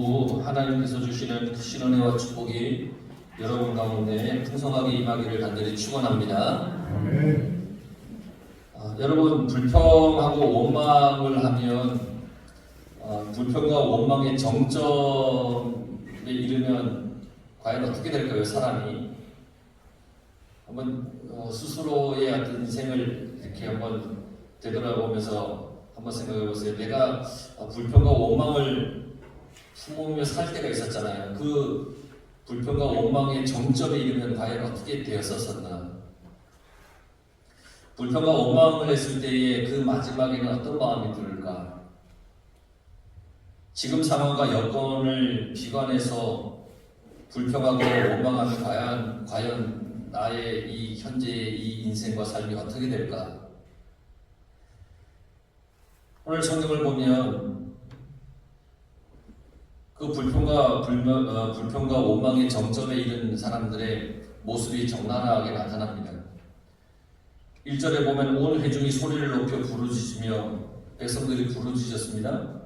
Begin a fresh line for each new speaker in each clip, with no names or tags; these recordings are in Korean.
오후 하나님께서 주시는 크신 은혜와 축복이 여러분 가운데 풍성하게 임하기를 간절히 축원합니다. 여러분, 불평하고 원망을 하면 불평과 원망의 정점에 이르면 과연 어떻게 될까요? 사람이 한번 스스로의 어떤 인생을 이렇게 한번 되돌아보면서 한번 생각해 보세요. 내가 불평과 원망을 품으며 살 때가 있었잖아요. 그 불평과 원망의 정점에 이르면 과연 어떻게 되었었나? 불평과 원망을 했을 때에 그 마지막에는 어떤 마음이 들을까? 지금 상황과 여건을 비관해서 불평하고 원망하면 과연 나의 이 현재의 이 인생과 삶이 어떻게 될까? 오늘 성경을 보면 그 불평과 원망의 정점에 이른 사람들의 모습이 적나라하게 나타납니다. 1절에 보면 온 회중이 소리를 높여 부르짖으며 백성들이 부르짖었습니다.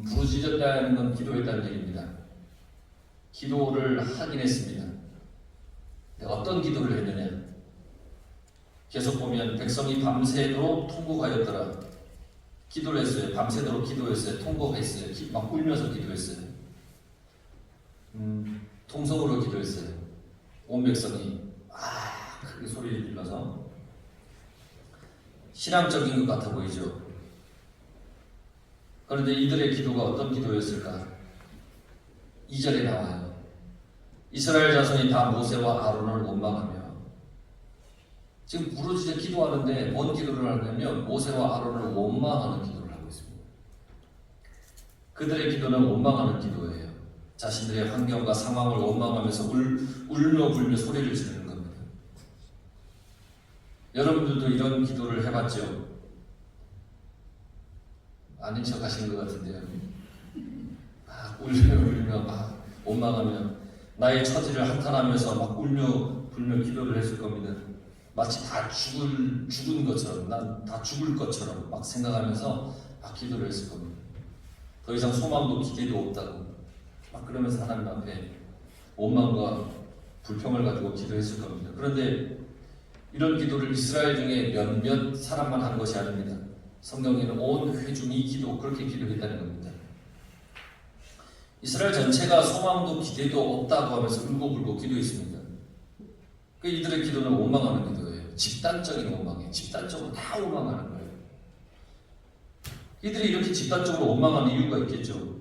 부르짖었다는 건 기도했다는 얘기입니다. 기도를 하긴 했습니다. 어떤 기도를 했느냐? 계속 보면 백성이 밤새도록 통곡하였더라. 기도를 했어요. 밤새도록 기도했어요. 통곡했어요. 막 울면서 기도했어요. 통성으로 기도했어요. 온 백성이 크게 소리를 질러서 신앙적인 것 같아 보이죠. 그런데 이들의 기도가 어떤 기도였을까? 2절에 나와요. 이스라엘 자손이 다 모세와 아론을 원망하며, 지금 부르짖어 기도하는데 뭔 기도를 하냐면 모세와 아론을 원망하는 기도를 하고 있습니다. 그들의 기도는 원망하는 기도예요. 자신들의 환경과 상황을 원망하면서 울며 불며 소리를 지르는 겁니다. 여러분들도 이런 기도를 해봤죠? 아닌 척 하시는 것 같은데요. 울며 원망하며 나의 처지를 한탄하면서 막 울며 불며 기도를 했을 겁니다. 마치 다 죽은 것처럼, 난 다 죽을 것처럼 막 생각하면서 막 기도를 했을 겁니다. 더 이상 소망도 기대도 없다고 막 그러면서 하나님 앞에 원망과 불평을 가지고 기도했을 겁니다. 그런데 이런 기도를 이스라엘 중에 몇몇 사람만 한 것이 아닙니다. 성경에는 온 회중이 그렇게 기도했다는 겁니다. 이스라엘 전체가 소망도 기대도 없다고 하면서 울고불고 기도했습니다. 이들의 기도는 원망하는 기도예요. 집단적인 원망이에요. 집단적으로 다 원망하는 거예요. 이들이 이렇게 집단적으로 원망하는 이유가 있겠죠.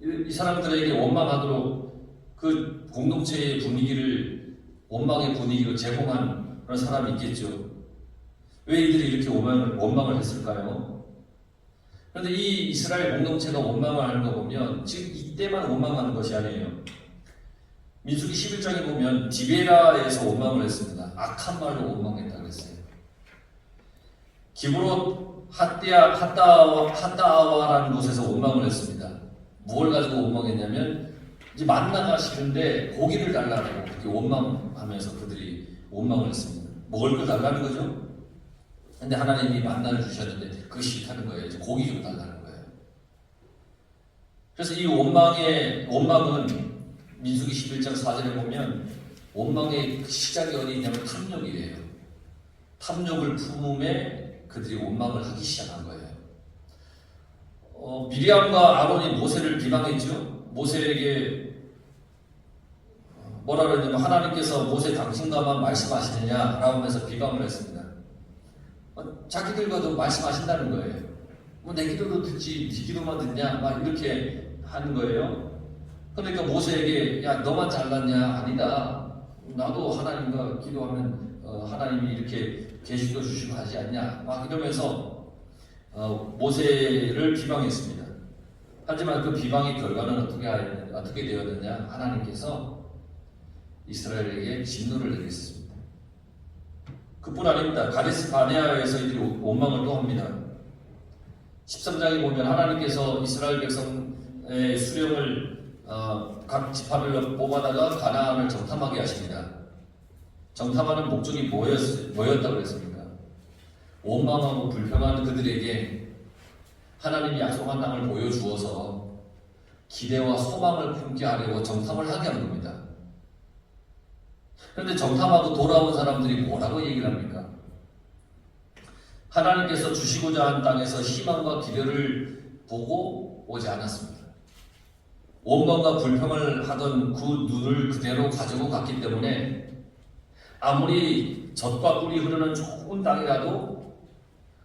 이 사람들에게 원망하도록 그 공동체의 분위기를, 원망의 분위기로 제공한 그런 사람이 있겠죠. 왜 이들이 이렇게 원망을 했을까요? 그런데 이 이스라엘 공동체가 원망을 하는 거 보면 지금 이때만 원망하는 것이 아니에요. 민수기 11장에 보면 디베라에서 원망을 했습니다. 악한 말로 원망했다고 그랬어요. 기브롯 핫다아와라는 곳에서 원망을 했습니다. 뭘 가지고 원망했냐면 이제 만나가 싫은데 고기를 달라고 그렇게 원망하면서 그들이 원망을 했습니다. 먹을 걸 달라는 거죠. 근데 하나님이 만나를 주셨는데 그게 싫다는 거예요. 이제 고기 좀 달라는 거예요. 그래서 이 원망은 민수기 11장 4절에 보면 원망의 시작이 어디 있냐면 탐욕이에요. 탐욕을 품음에 그들이 원망을 하기 시작한 거예요. 미리암과 아론이 모세를 비방했죠. 모세에게 뭐라 그랬냐면 하나님께서 모세 당신과만 말씀하시느냐라고 하면서 비방을 했습니다. 자기들과도 말씀하신다는 거예요. 내 기도도 듣지, 네 기도만 듣냐? 막 이렇게 하는 거예요. 그러니까 모세에게 야 너만 잘났냐? 아니다. 나도 하나님과 기도하면 하나님이 이렇게 계시도 주시고 하지 않냐? 막 이러면서 모세를 비방했습니다. 하지만 그 비방의 결과는 어떻게 되었느냐? 하나님께서 이스라엘에게 진노를 내리셨습니다. 그뿐 아닙니다. 가데스 바네아에서 이들이 원망을 또 합니다. 13장에 보면 하나님께서 이스라엘 백성의 수령을 각 지파별로 뽑아다가 가나안을 정탐하게 하십니다. 정탐하는 목적이 뭐였다고 했습니까? 원망하고 불평하는 그들에게 하나님이 약속한 땅을 보여주어서 기대와 소망을 품게 하려고 정탐을 하게 한 겁니다. 그런데 정탐하고 돌아온 사람들이 뭐라고 얘기를 합니까? 하나님께서 주시고자 한 땅에서 희망과 기대를 보고 오지 않았습니다. 원망과 불평을 하던 그 눈을 그대로 가지고 갔기 때문에 아무리 젖과 꿀이 흐르는 좋은 땅이라도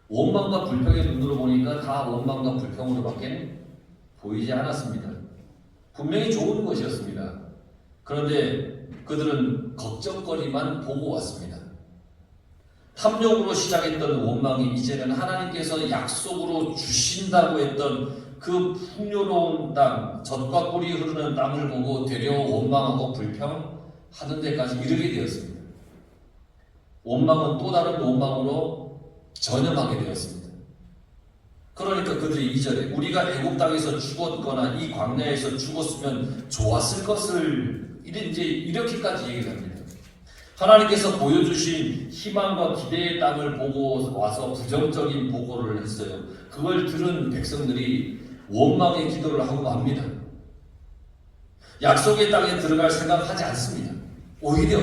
원망과 불평의 눈으로 보니까 다 원망과 불평으로밖에 보이지 않았습니다. 분명히 좋은 것이었습니다. 그런데 그들은 걱정거리만 보고 왔습니다. 탐욕으로 시작했던 원망이 이제는 하나님께서 약속으로 주신다고 했던 그 풍요로운 땅, 젖과 꿀이 흐르는 땅을 보고 되려 원망하고 불평하는 데까지 이르게 되었습니다. 원망은 또 다른 원망으로 전염하게 되었습니다. 그러니까 그들이 2절에 우리가 애굽 땅에서 죽었거나 이 광야에서 죽었으면 좋았을 것을 이제 이렇게까지 얘기를 합니다. 하나님께서 보여주신 희망과 기대의 땅을 보고 와서 부정적인 보고를 했어요. 그걸 들은 백성들이 원망의 기도를 하고 맙니다. 약속의 땅에 들어갈 생각하지 않습니다. 오히려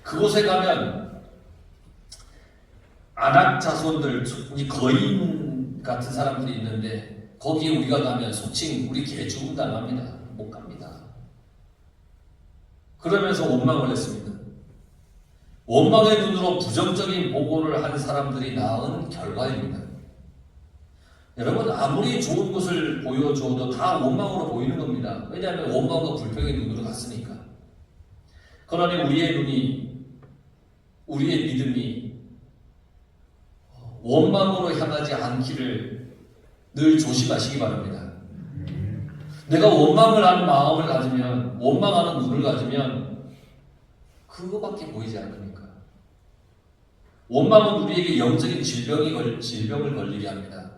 그곳에 가면 아낙 자손들, 거인 같은 사람들이 있는데 거기에 우리가 가면 소칭 우리 개 죽음당합니다. 못 갑니다. 그러면서 원망을 했습니다. 원망의 눈으로 부정적인 보고를 한 사람들이 낳은 결과입니다. 여러분, 아무리 좋은 것을 보여줘도 다 원망으로 보이는 겁니다. 왜냐하면 원망과 불평의 눈으로 갔으니까. 그러니 우리의 눈이, 우리의 믿음이 원망으로 향하지 않기를 늘 조심하시기 바랍니다. 내가 원망을 하는 마음을 가지면, 원망하는 눈을 가지면 그거밖에 보이지 않습니까? 원망은 우리에게 영적인 질병을 걸리게 합니다.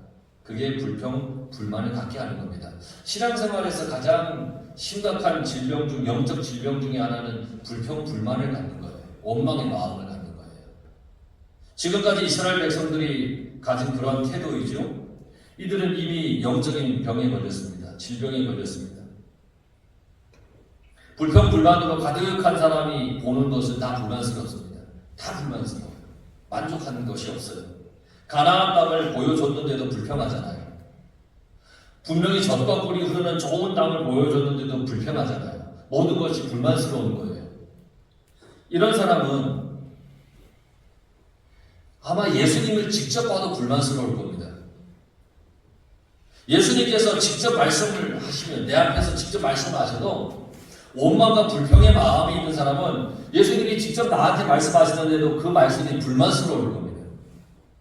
그게 불평, 불만을 갖게 하는 겁니다. 신앙생활에서 가장 심각한 질병 중, 영적 질병 중에 하나는 불평, 불만을 갖는 거예요. 원망의 마음을 갖는 거예요. 지금까지 이스라엘 백성들이 가진 그러한 태도이죠. 이들은 이미 영적인 병에 걸렸습니다. 질병에 걸렸습니다. 불평, 불만으로 가득한 사람이 보는 것은 다 불만스럽습니다. 다 불만스러워요. 만족하는 것이 없어요. 가나안 땅을 보여줬는데도 불평하잖아요. 분명히 젖과 꿀이 흐르는 좋은 땅을 보여줬는데도 불평하잖아요. 모든 것이 불만스러운 거예요. 이런 사람은 아마 예수님을 직접 봐도 불만스러울 겁니다. 예수님께서 직접 말씀을 하시면, 내 앞에서 직접 말씀하셔도 원망과 불평의 마음이 있는 사람은 예수님이 직접 나한테 말씀하시는데도 그 말씀이 불만스러울 겁니다.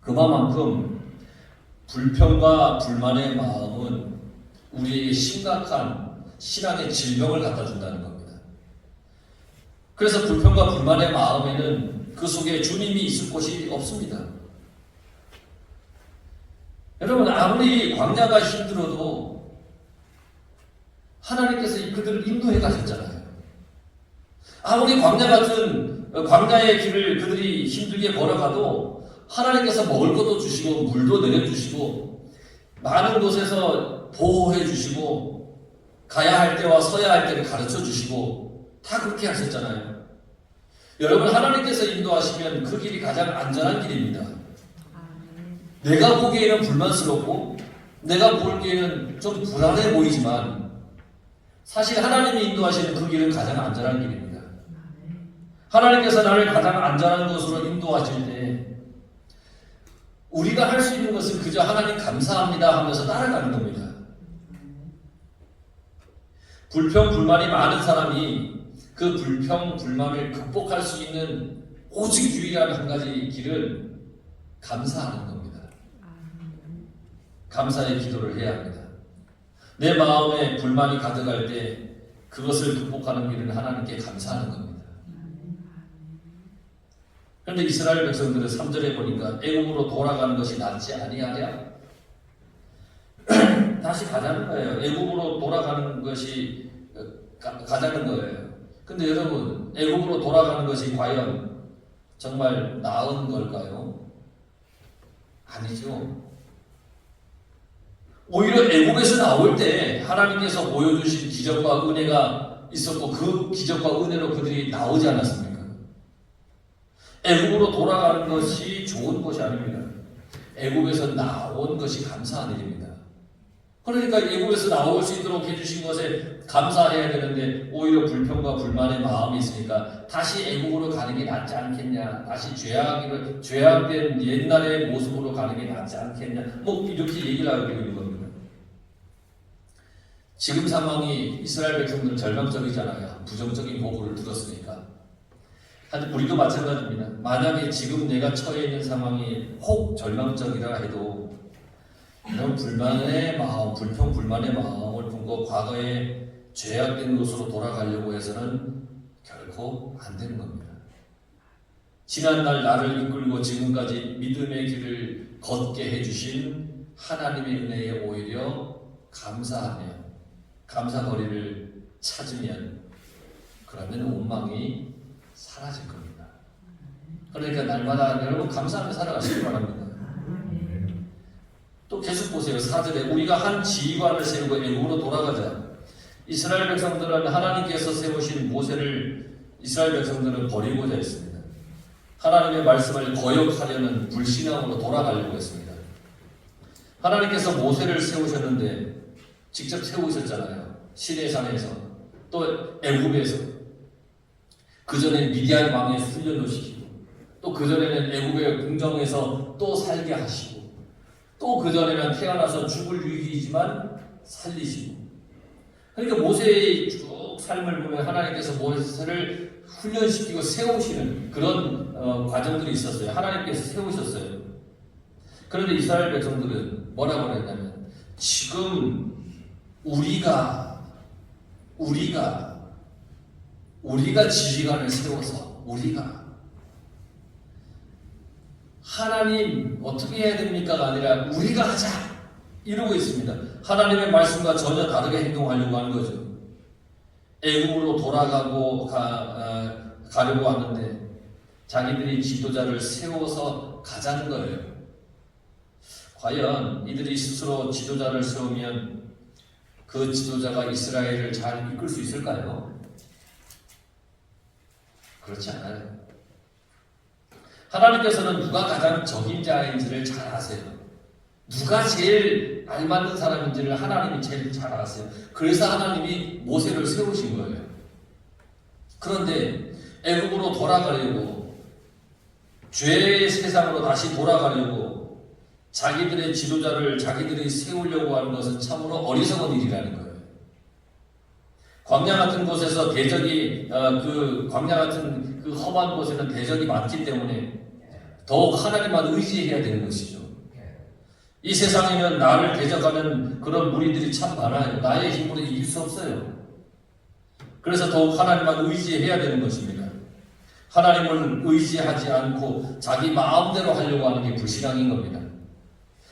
그만큼 불평과 불만의 마음은 우리에게 심각한 신앙의 질병을 갖다 준다는 겁니다. 그래서 불평과 불만의 마음에는 그 속에 주님이 있을 곳이 없습니다. 여러분, 아무리 광야가 힘들어도 하나님께서 그들을 인도해 가셨잖아요. 아무리 광야의 길을 그들이 힘들게 걸어가도 하나님께서 먹을 것도 주시고 물도 내려주시고 많은 곳에서 보호해 주시고 가야 할 때와 서야 할 때를 가르쳐 주시고 다 그렇게 하셨잖아요. 여러분, 하나님께서 인도하시면 그 길이 가장 안전한 길입니다. 내가 보기에는 불만스럽고 내가 보기에는 좀 불안해 보이지만 사실 하나님이 인도하시는 그 길은 가장 안전한 길입니다. 하나님께서 나를 가장 안전한 곳으로 인도하실 때 우리가 할 수 있는 것은 그저 하나님 감사합니다 하면서 따라가는 겁니다. 불평, 불만이 많은 사람이 그 불평, 불만을 극복할 수 있는 오직 유일한 한 가지 길은 감사하는 겁니다. 감사의 기도를 해야 합니다. 내 마음에 불만이 가득할 때 그것을 극복하는 길은 하나님께 감사하는 겁니다. 그런데 이스라엘 백성들은 3절에 보니까 애굽으로 돌아가는 것이 낫지 아니하랴? 다시 가자는 거예요. 애굽으로 돌아가는 것이 가자는 거예요. 근데 여러분, 애굽으로 돌아가는 것이 과연 정말 나은 걸까요? 아니죠. 오히려 애굽에서 나올 때 하나님께서 보여주신 기적과 은혜가 있었고 그 기적과 은혜로 그들이 나오지 않았습니까? 애굽으로 돌아가는 것이 좋은 것이 아닙니다. 애굽에서 나온 것이 감사한 일입니다. 그러니까 애굽에서 나올 수 있도록 해주신 것에 감사해야 되는데 오히려 불평과 불만의 마음이 있으니까 다시 애굽으로 가는 게 낫지 않겠냐, 다시 죄악된 옛날의 모습으로 가는 게 낫지 않겠냐, 뭐 이렇게 얘기를 하고 있는 겁니다. 지금 상황이 이스라엘 백성들은 절망적이잖아요. 부정적인 보고를 들었으니까. 하여튼 우리도 마찬가지입니다. 만약에 지금 내가 처해 있는 상황이 혹 절망적이라 해도 이런 불만의 마음, 불평 불만의 마음을 품고 과거에 죄악된 곳으로 돌아가려고 해서는 결코 안 되는 겁니다. 지난날 나를 이끌고 지금까지 믿음의 길을 걷게 해주신 하나님의 은혜에 오히려 감사하며 감사거리를 찾으면 그러면 원망이 사라질 겁니다. 그러니까 날마다 여러분 감사하며 살아가시기 바랍니다. 또 계속 보세요. 4절에 우리가 한 지휘관을 세우고 애굽으로 돌아가자. 이스라엘 백성들은 하나님께서 세우신 모세를 이스라엘 백성들은 버리고자 했습니다. 하나님의 말씀을 거역하려는 불신앙으로 돌아가려고 했습니다. 하나님께서 모세를 세우셨는데 직접 세우셨잖아요. 시내산에서 또 애굽에서 그 전에 미디안 왕에 훈련도 시키고 또 그 전에는 애굽의 궁정에서 또 살게 하시고 또 그 전에는 태어나서 죽을 위기이지만 살리시고 그러니까 모세의 쭉 삶을 보면 하나님께서 모세를 훈련시키고 세우시는 그런 과정들이 있었어요. 하나님께서 세우셨어요. 그런데 이스라엘 백성들은 뭐라고 했냐면 지금 우리가 지휘관을 세워서 우리가 하나님 어떻게 해야 됩니까가 아니라 우리가 하자 이러고 있습니다. 하나님의 말씀과 전혀 다르게 행동하려고 하는 거죠. 애굽으로 돌아가고 가려고 하는데 자기들이 지도자를 세워서 가자는 거예요. 과연 이들이 스스로 지도자를 세우면 그 지도자가 이스라엘을 잘 이끌 수 있을까요? 그렇지 않아요. 하나님께서는 누가 가장 적임자인지를 잘 아세요. 누가 제일 알맞는 사람인지를 하나님이 제일 잘 아세요. 그래서 하나님이 모세를 세우신 거예요. 그런데 애굽으로 돌아가려고 죄의 세상으로 다시 돌아가려고 자기들의 지도자를 자기들이 세우려고 하는 것은 참으로 어리석은 일이라는 거예요. 광야 같은 곳에서 대적이 광야 같은 그 험한 곳에는 대적이 많기 때문에 더욱 하나님만 의지해야 되는 것이죠. 이 세상에는 나를 대적하는 그런 무리들이 참 많아요. 나의 힘으로 이길 수 없어요. 그래서 더욱 하나님만 의지해야 되는 것입니다. 하나님을 의지하지 않고 자기 마음대로 하려고 하는 게 불신앙인 겁니다.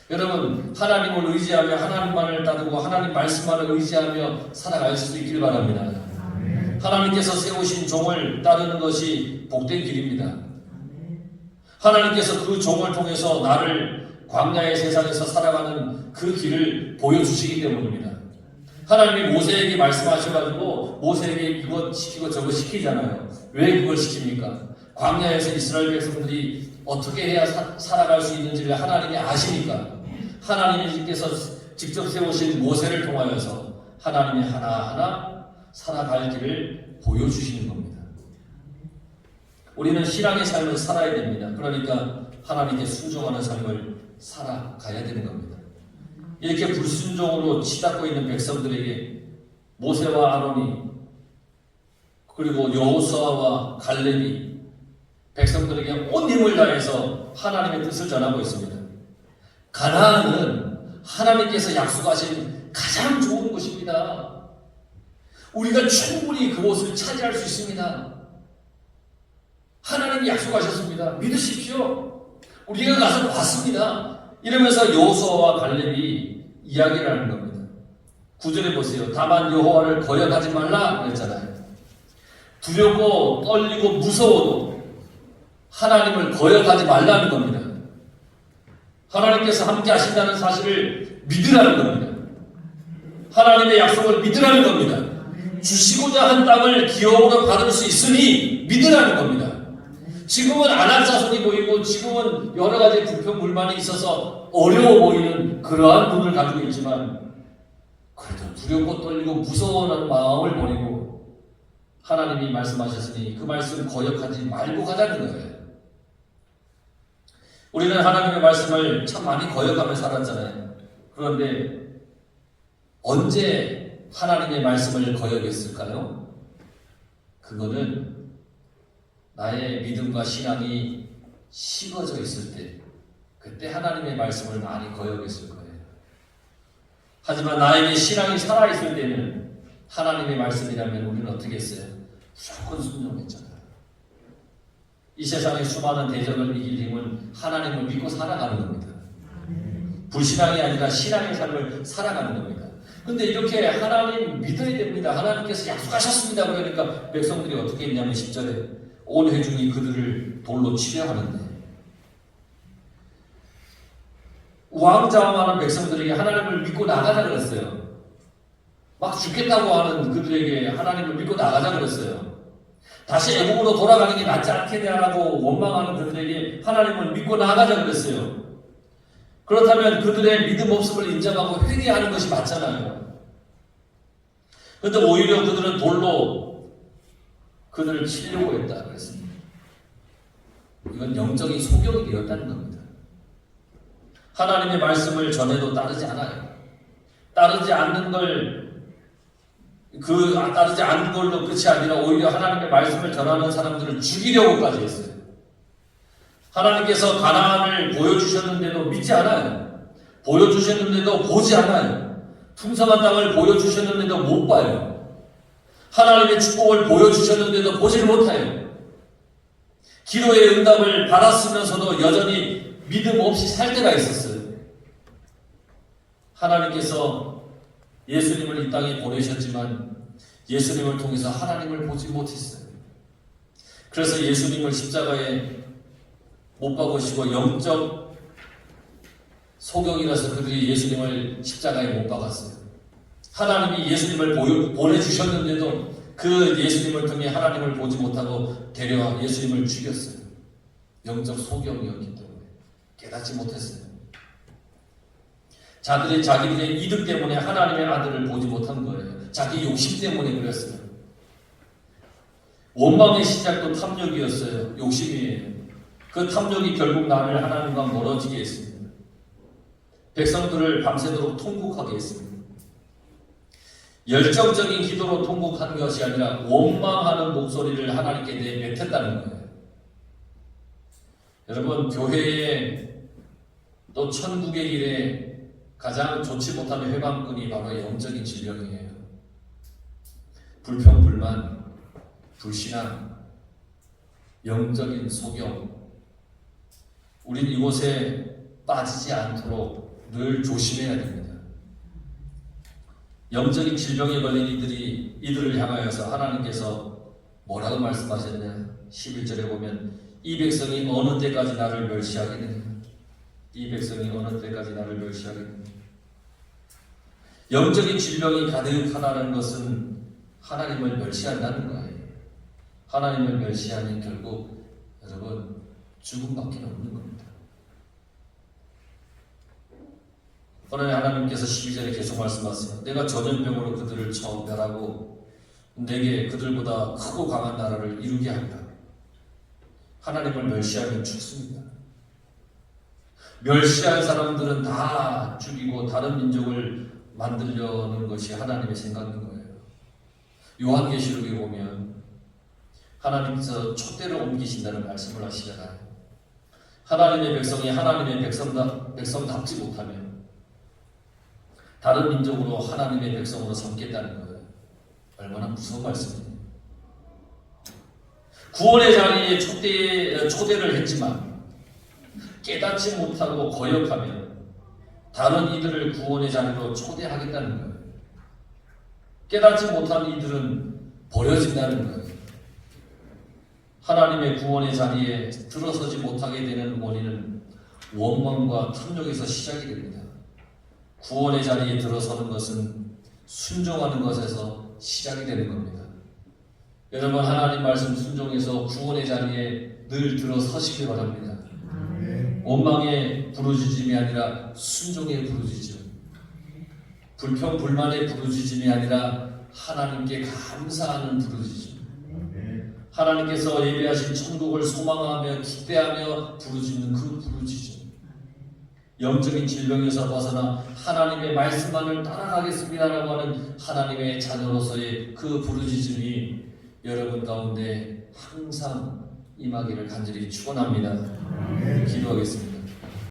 여러분 하나님을 의지하며 하나님만을 따르고 하나님 말씀만을 의지하며 살아갈 수 있길 바랍니다. 하나님께서 세우신 종을 따르는 것이 복된 길입니다. 하나님께서 그 종을 통해서 나를 광야의 세상에서 살아가는 그 길을 보여주시기 때문입니다. 하나님이 모세에게 말씀하셔가지고 모세에게 이것 시키고 저것 시키잖아요. 왜 그걸 시킵니까? 광야에서 이스라엘 백성들이 어떻게 해야 살아갈 수 있는지를 하나님이 아시니까 하나님께서 직접 세우신 모세를 통하여서 하나님이 하나하나 살아갈 길을 보여주시는 겁니다. 우리는 신앙의 삶을 살아야 됩니다. 그러니까 하나님께 순종하는 삶을 살아가야 되는 겁니다. 이렇게 불순종으로 치닫고 있는 백성들에게 모세와 아론이 그리고 여호수아와 갈렙이 백성들에게 온 힘을 다해서 하나님의 뜻을 전하고 있습니다. 가나안은 하나님께서 약속하신 가장 좋은 곳입니다. 우리가 충분히 그곳을 차지할 수 있습니다. 하나님이 약속하셨습니다. 믿으십시오. 우리가 가서 봤습니다. 이러면서 여호수아와 갈렙이 이야기를 하는 겁니다. 9절에 보세요. 다만 여호와를 거역하지 말라 그랬잖아요. 두렵고 떨리고 무서워도 하나님을 거역하지 말라는 겁니다. 하나님께서 함께 하신다는 사실을 믿으라는 겁니다. 하나님의 약속을 믿으라는 겁니다. 주시고자 한 땅을 기업으로 받을 수 있으니 믿으라는 겁니다. 지금은 안악자손이 보이고 지금은 여러 가지 불평 불만이 있어서 어려워 보이는 그러한 분을 가지고 있지만 그래도 두렵고 떨리고 무서워하는 마음을 버리고 하나님이 말씀하셨으니 그 말씀 거역하지 말고 가자는 거예요. 우리는 하나님의 말씀을 참 많이 거역하며 살았잖아요. 그런데 언제 하나님의 말씀을 거역했을까요? 그거는 나의 믿음과 신앙이 식어져 있을 때, 그때 하나님의 말씀을 많이 거역했을 거예요. 하지만 나에게 신앙이 살아있을 때는 하나님의 말씀이라면 우리는 어떻게 했어요? 무조건 순종했잖아요. 이 세상의 수많은 대적을 이길 힘은 하나님을 믿고 살아가는 겁니다. 불신앙이 아니라 신앙의 삶을 살아가는 겁니다. 근데 이렇게 하나님 믿어야 됩니다. 하나님께서 약속하셨습니다. 그러니까 백성들이 어떻게 했냐면 10절에 온 회중이 그들을 돌로 치려 하는데 우왕좌왕하는 백성들에게 하나님을 믿고 나가자 그랬어요. 막 죽겠다고 하는 그들에게 하나님을 믿고 나가자 그랬어요. 다시 애국으로 돌아가는 게 낫지 않겠냐라고 원망하는 그들에게 하나님을 믿고 나가자 그랬어요. 그렇다면 그들의 믿음 없음을 인정하고 회개하는 것이 맞잖아요. 그런데 오히려 그들은 돌로 그들을 치려고 했다 그랬습니다. 이건 영적인 소경이 되었다는 겁니다. 하나님의 말씀을 전해도 따르지 않아요. 따르지 않는 걸로 끝이 아니라 오히려 하나님의 말씀을 전하는 사람들을 죽이려고까지 했어요. 하나님께서 가나안을 보여주셨는데도 믿지 않아요. 보여주셨는데도 보지 않아요. 풍성한 땅을 보여주셨는데도 못 봐요. 하나님의 축복을 보여주셨는데도 보지를 못해요. 기도의 응답을 받았으면서도 여전히 믿음 없이 살 때가 있었어요. 하나님께서 예수님을 이 땅에 보내셨지만 예수님을 통해서 하나님을 보지 못했어요. 그래서 예수님을 십자가에 못 박으시고 영적 소경이라서 그들이 예수님을 십자가에 못 박았어요. 하나님이 예수님을 보내주셨는데도 그 예수님을 통해 하나님을 보지 못하고 데려와 예수님을 죽였어요. 영적 소경이었기 때문에 깨닫지 못했어요. 자기들의 이득 때문에 하나님의 아들을 보지 못한 거예요. 자기 욕심 때문에 그랬어요. 원망의 시작도 탐욕이었어요. 욕심이에요. 그 탐욕이 결국 나를 하나님과 멀어지게 했습니다. 백성들을 밤새도록 통곡하게 했습니다. 열정적인 기도로 통곡하는 것이 아니라 원망하는 목소리를 하나님께 내뱉었다는 거예요. 여러분, 교회에 또 천국의 길에 가장 좋지 못한 회방꾼이 바로 영적인 질병이에요. 불평, 불만, 불신앙, 영적인 소경. 우린 이곳에 빠지지 않도록 늘 조심해야 됩니다. 영적인 질병에 걸린 이들을 향하여서 하나님께서 뭐라고 말씀하셨냐? 11절에 보면 이 백성이 어느 때까지 나를 멸시하겠느냐? 이 백성이 어느 때까지 나를 멸시하겠느냐? 영적인 질병이 가득하다는 것은 하나님을 멸시한다는 거예요. 하나님을 멸시하면 결국 여러분 죽음밖에 없는 겁니다. 그러나 하나님께서 12절에 계속 말씀하세요. 내가 전염병으로 그들을 쳐 멸하고 내게 그들보다 크고 강한 나라를 이루게 한다. 하나님을 멸시하면 죽습니다. 멸시할 사람들은 다 죽이고 다른 민족을 만들려는 것이 하나님의 생각인 거예요. 요한계시록에 보면 하나님께서 촛대를 옮기신다는 말씀을 하시잖아요. 하나님의 백성이 하나님의 백성답지 못하면 다른 민족으로 하나님의 백성으로 삼겠다는 거예요. 얼마나 무서운 말씀이에요. 구원의 자리에 초대를 했지만 깨닫지 못하고 거역하면 다른 이들을 구원의 자리로 초대하겠다는 거예요. 깨닫지 못한 이들은 버려진다는 거예요. 하나님의 구원의 자리에 들어서지 못하게 되는 원인은 원망과 탐욕에서 시작이 됩니다. 구원의 자리에 들어서는 것은 순종하는 것에서 시작이 되는 겁니다. 여러분, 하나님 말씀 순종해서 구원의 자리에 늘 들어서시기 바랍니다. 원망의 부르짖음이 아니라 순종의 부르짖음, 불평 불만의 부르짖음이 아니라 하나님께 감사하는 부르짖음, 하나님께서 예비하신 천국을 소망하며 기대하며 부르짖는 그 부르짖음, 영적인 질병에서 벗어나 하나님의 말씀만을 따라가겠습니다라고 하는 하나님의 자녀로서의 그 부르짖음이 여러분 가운데 항상 임하기를 간절히 축원합니다. 기도하겠습니다.